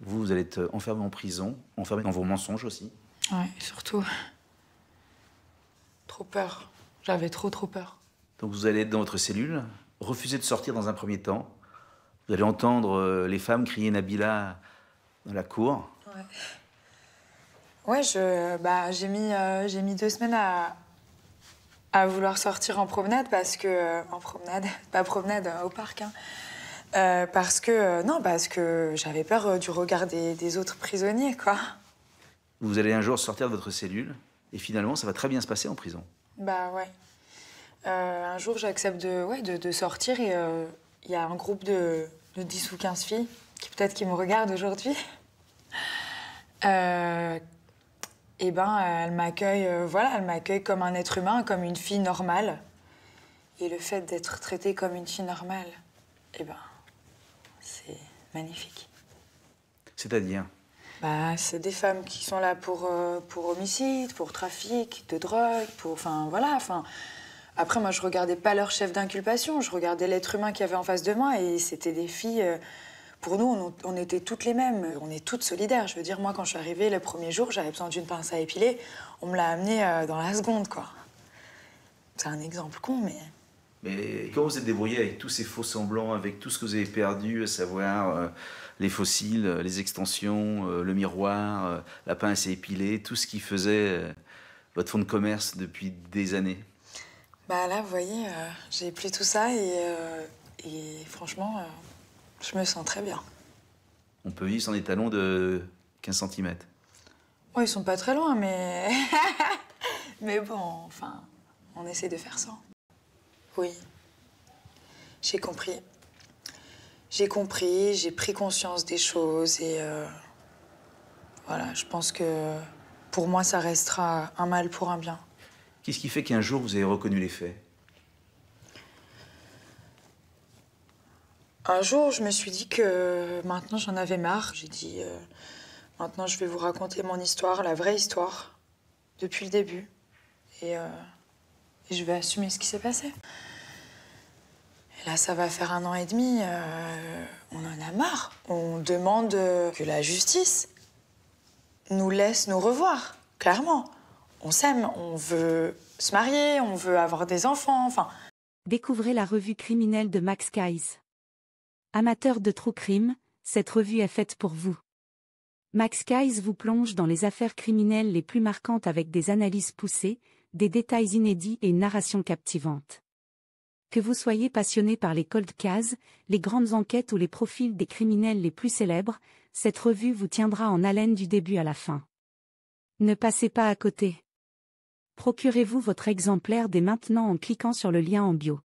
Vous allez être enfermé en prison, enfermé dans vos mensonges aussi. Ouais, surtout. Trop peur. J'avais trop peur. Donc vous allez être dans votre cellule, refuser de sortir dans un premier temps. Vous allez entendre les femmes crier Nabila dans la cour. Ouais. Ouais, j'ai mis 2 semaines à vouloir sortir en promenade parce que... en promenade, pas promenade, au parc, hein. Parce que j'avais peur du regard des autres prisonniers, quoi. Vous allez un jour sortir de votre cellule, et finalement, ça va très bien se passer en prison. Bah ouais. Un jour, j'accepte de sortir et il y a un groupe de 10 ou 15 filles qui me regardent aujourd'hui. Et ben, elles m'accueillent comme un être humain, comme une fille normale. Et le fait d'être traitée comme une fille normale, eh ben, c'est magnifique. C'est-à-dire? Bah, c'est des femmes qui sont là pour homicide, pour trafic de drogue, Après, moi, je regardais pas leur chef d'inculpation, je regardais l'être humain qu'il y avait en face de moi et c'était des filles... Pour nous, on était toutes les mêmes, on est toutes solidaires. Je veux dire, moi, quand je suis arrivée le premier jour, j'avais besoin d'une pince à épiler, on me l'a amenée dans la seconde, quoi. C'est un exemple con, mais... Mais comment vous êtes débrouillé avec tous ces faux semblants, avec tout ce que vous avez perdu, à savoir les fossiles, les extensions, le miroir, la pince à épiler, tout ce qui faisait votre fonds de commerce depuis des années? Bah là, vous voyez, j'ai plus tout ça et franchement, je me sens très bien. On peut vivre sans des talons de 15 cm. Oh, ils sont pas très loin, mais... mais bon, enfin, on essaie de faire ça. Oui, j'ai compris. J'ai compris, j'ai pris conscience des choses et... voilà, je pense que pour moi, ça restera un mal pour un bien. Qu'est-ce qui fait qu'un jour vous avez reconnu les faits? Un jour, je me suis dit que maintenant, j'en avais marre. J'ai dit, maintenant, je vais vous raconter mon histoire, la vraie histoire, depuis le début. Et je vais assumer ce qui s'est passé. Et là, ça va faire 1 an et demi. On en a marre. On demande que la justice nous laisse nous revoir, clairement. On s'aime, on veut se marier, on veut avoir des enfants, enfin... Découvrez la revue criminelle de Max Kayes. Amateur de true crime, cette revue est faite pour vous. Max Kayes vous plonge dans les affaires criminelles les plus marquantes avec des analyses poussées, des détails inédits et une narration captivante. Que vous soyez passionné par les cold cases, les grandes enquêtes ou les profils des criminels les plus célèbres, cette revue vous tiendra en haleine du début à la fin. Ne passez pas à côté. Procurez-vous votre exemplaire dès maintenant en cliquant sur le lien en bio.